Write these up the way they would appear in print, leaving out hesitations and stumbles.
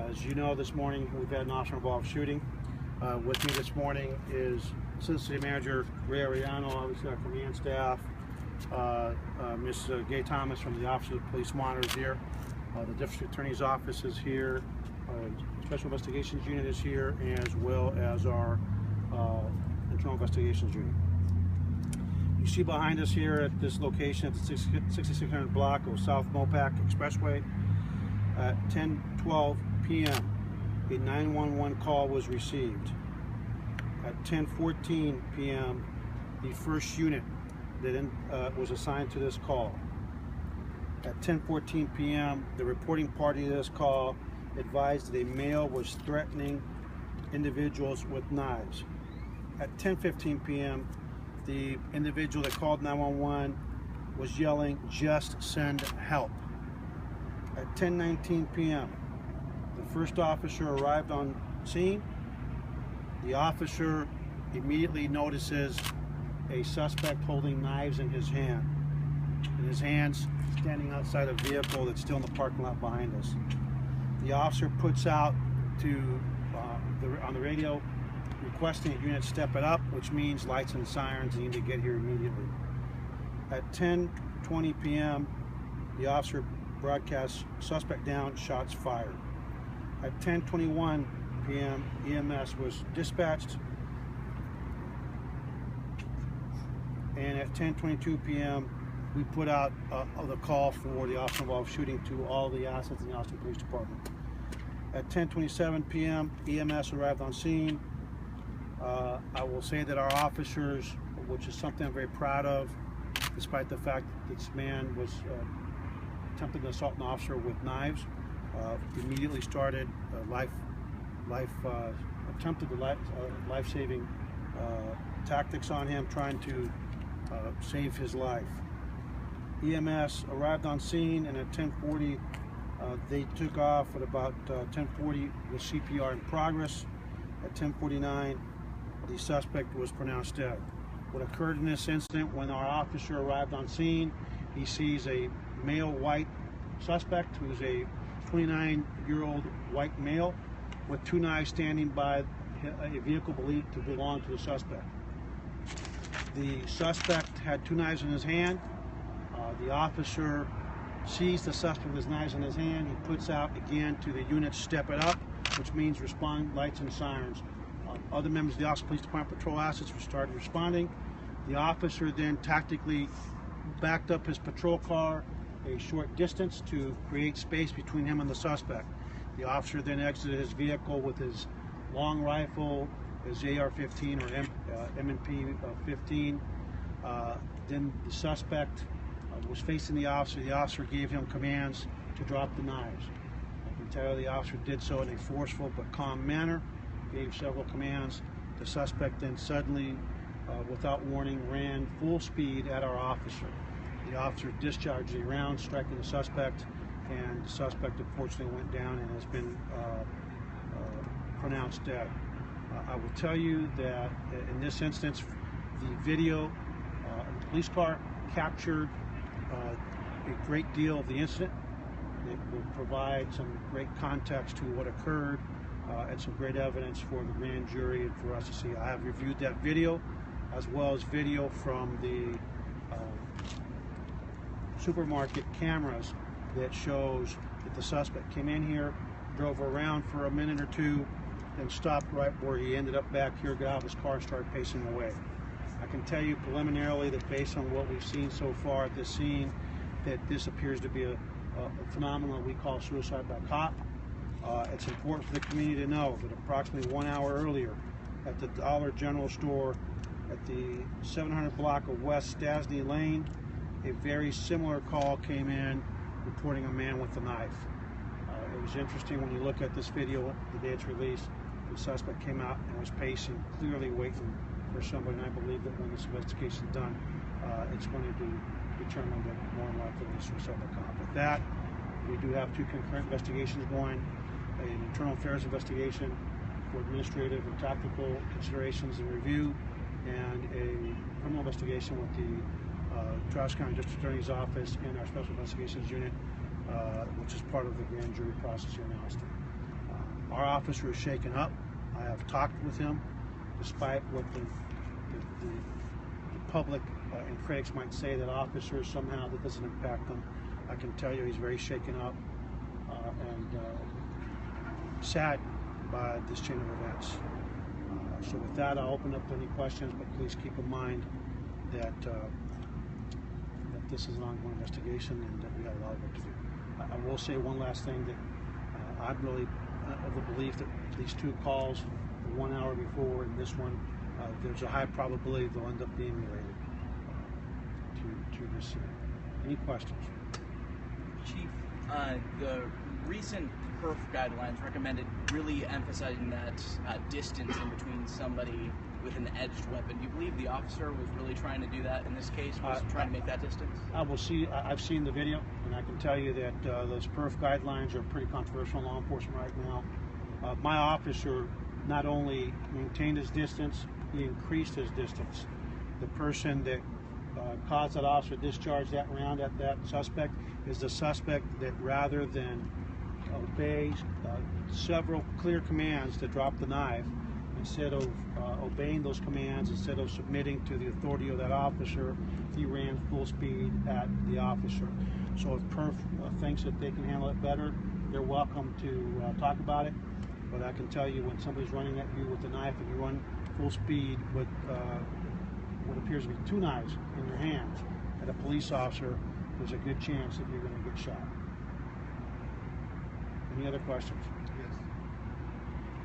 As you know, this morning we've had an officer-involved shooting. With me this morning is Assistant City Manager Ray Ariano, obviously our command staff, Ms. Gay Thomas from the Office of Police Monitors here, the District Attorney's Office is here, Special Investigations Unit is here, as well as our Internal Investigations Unit. You see behind us here at this location at the 6600 block of South MoPac Expressway at 10:12 p.m. a 911 call was received. At 10:14 p.m. the first unit that was assigned to this call. At 10:14 p.m. the reporting party to this call advised that a male was threatening individuals with knives. At 10:15 p.m. the individual that called 911 was yelling, "Just send help." At 10:19 p.m. the first officer arrived on scene. The officer immediately notices a suspect holding knives in his hand. In his hands, standing outside a vehicle that's still in the parking lot behind us. The officer puts out on the radio requesting that units step it up, which means lights and sirens need to get here immediately. At 10:20 p.m. the officer broadcasts suspect down, shots fired. At 10:21 p.m. EMS was dispatched, and at 10:22 p.m. we put out the call for the officer-involved shooting to all the assets in the Austin Police Department. At 10:27 p.m. EMS arrived on scene. I will say that our officers, which is something I'm very proud of, despite the fact that this man was attempted to assault an officer with knives, immediately started life-saving tactics on him, trying to save his life. EMS arrived on scene, and at 10:40 they took off. At about 10:40 with CPR in progress. At 10:49 the suspect was pronounced dead. What occurred in this incident, when our officer arrived on scene, he sees a male white suspect who's a 29-year-old white male with two knives standing by a vehicle believed to belong to the suspect. The suspect had two knives in his hand. The officer sees the suspect with his knives in his hand. He puts out again to the unit, step it up, which means respond lights and sirens. Other members of the Austin Police Department patrol assets started responding. The officer then tactically backed up his patrol car a short distance to create space between him and the suspect. The officer then exited his vehicle with his long rifle, his AR-15 or M&P 15. Then the suspect was facing the officer. The officer gave him commands to drop the knives. I can tell you the officer did so in a forceful but calm manner, gave several commands. The suspect then suddenly, without warning, ran full speed at our officer. The officer discharged a round, striking the suspect, and the suspect unfortunately went down and has been pronounced dead. I will tell you that in this instance, the video of the police car captured a great deal of the incident. It will provide some great context to what occurred and some great evidence for the grand jury and for us to see. I have reviewed that video, as well as video from the supermarket cameras that shows that the suspect came in here, drove around for a minute or two, then stopped right where he ended up back here, got out of his car and started pacing away. I can tell you preliminarily that based on what we've seen so far at this scene, that this appears to be a phenomenon we call suicide by cop. It's important for the community to know that approximately 1 hour earlier at the Dollar General store at the 700 block of West Stasny Lane, a very similar call came in reporting a man with a knife. It was interesting when you look at this video the day it's released. The suspect came out and was pacing, clearly waiting for somebody, and I believe that when this investigation is done, it's going to be determined that more than likely it was suicide by cop. With that, we do have two concurrent investigations going, an internal affairs investigation for administrative and tactical considerations and review, and a criminal investigation with the Travis County District Attorney's Office and our Special Investigations Unit, which is part of the grand jury process here in Austin. Our officer is shaken up. I have talked with him, despite what the public and critics might say that officers somehow that doesn't impact them. I can tell you he's very shaken up and sad by this chain of events. So with that, I'll open up to any questions, but please keep in mind that that this is an ongoing investigation and that we have a lot of work to do. I will say one last thing, that I'm really of the belief that these two calls, the 1 hour before and this one, there's a high probability they'll end up being related to this scene. Any questions? Chief, the recent perf guidelines recommended really emphasizing that distance in between somebody with an edged weapon. Do you believe the officer was really trying to do that in this case, was trying to make that distance? I've seen the video, and I can tell you that those perf guidelines are pretty controversial in law enforcement right now. My officer not only maintained his distance, he increased his distance. The person that caused that officer to discharge that round at that suspect is the suspect that, rather than obey several clear commands to drop the knife, instead of obeying those commands, instead of submitting to the authority of that officer, he ran full speed at the officer. So if perf thinks that they can handle it better, they're welcome to talk about it. But I can tell you, when somebody's running at you with a knife and you run full speed with what appears to be two knives in your hands at a police officer, there's a good chance that you're going to get shot. Any other questions? Yes.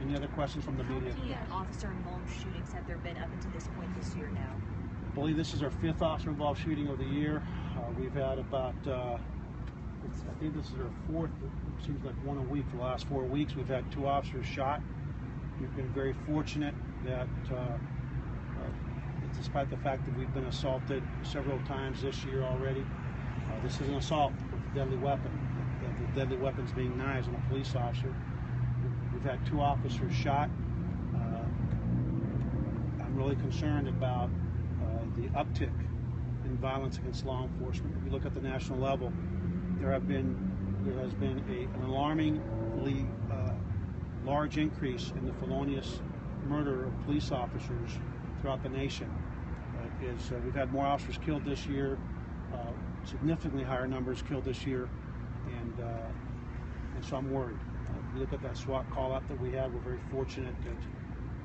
Any other questions from the media? How many officer-involved shootings have there been up until this point this year now? I believe this is our 5th officer-involved shooting of the year. We've had about, I think this is our 4th, it seems like one a week for the last 4 weeks. We've had 2 officers shot. We've been very fortunate that, despite the fact that we've been assaulted several times this year already, this is an assault with a deadly weapon. The deadly weapons being knives on a police officer. We've had 2 officers shot. I'm really concerned about the uptick in violence against law enforcement. If you look at the national level, there has been an alarmingly large increase in the felonious murder of police officers throughout the nation. We've had more officers killed this year, significantly higher numbers killed this year, and so I'm worried. If you look at that SWAT call-out that we had, we're very fortunate that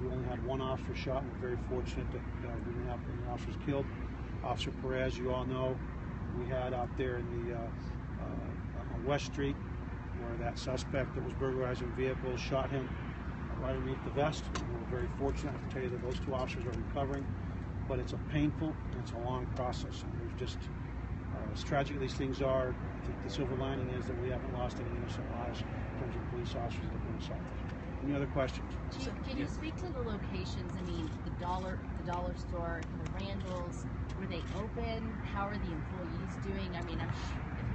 we only had 1 officer shot, and we're very fortunate that we didn't have any officers killed. Officer Perez, you all know, we had out there in the on West Street, where that suspect that was burglarizing vehicles shot him right underneath the vest. We're very fortunate. I can tell you that those 2 officers are recovering, but it's a painful and it's a long process. And there's just, as tragic as these things are, I think the silver lining is that we haven't lost any innocent lives in terms of police officers that have been assaulted. Any other questions? Chief, can you speak to the locations? I mean, the dollar store, the Randalls, were they open? How are the employees doing? I mean,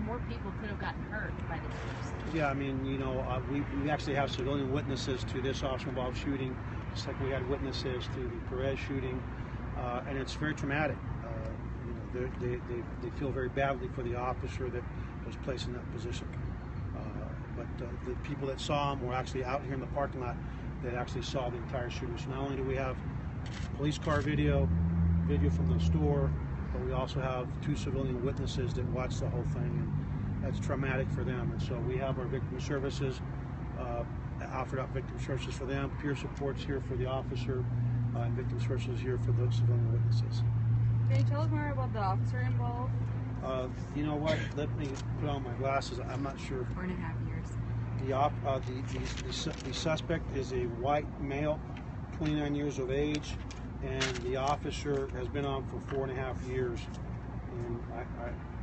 more people could have gotten hurt by the troops. Yeah, I mean, you know, we actually have civilian witnesses to this officer-involved shooting, just like we had witnesses to the Perez shooting, and it's very traumatic. You know, they feel very badly for the officer that was placed in that position. But the people that saw him were actually out here in the parking lot that actually saw the entire shooting. So not only do we have police car video from the store, but we also have 2 civilian witnesses that watched the whole thing, and that's traumatic for them. And so we have our victim services, offered up victim services for them, peer supports here for the officer, and victim services here for the civilian witnesses. Can you tell us more about the officer involved? You know what? Let me put on my glasses. I'm not sure. 4.5 years. The suspect is a white male, 29 years of age, and the officer has been on for 4.5 years. And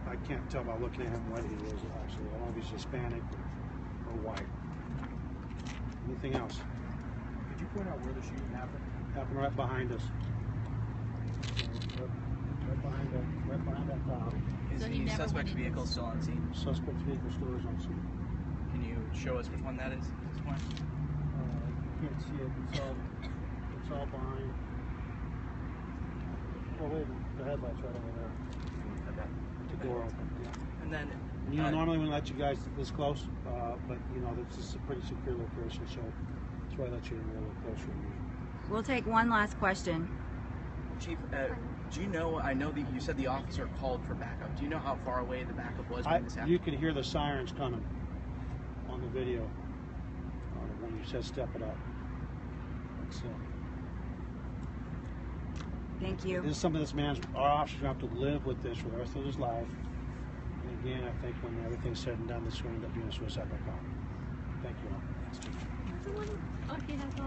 I can't tell by looking at him what he is actually. I don't know if he's Hispanic or white. Anything else? Could you point out where the shooting happened? Happened right behind us. Right behind that car. Is So he the never suspect's went in vehicle still on scene? Suspect's vehicle still is on scene. Can you show us which one that is at this point? You can't see it. It's all behind. Oh wait, the headlight's right over there. Okay. The door open. Yeah. And then, You know, normally we wouldn't let you guys this close, but you know, this is a pretty secure location, so that's why I let you in a little closer than usual. We'll take one last question. Chief, do you know? I know that you said the officer called for backup. Do you know how far away the backup was when this happened? You could hear the sirens coming on the video when you said step it up. So, Thank you. this is something this man's, our officers have to live with this for the rest of his life. And again, I think when everything's said and done, this will end up being a suicide by cop. Thank you all. Okay, that's all.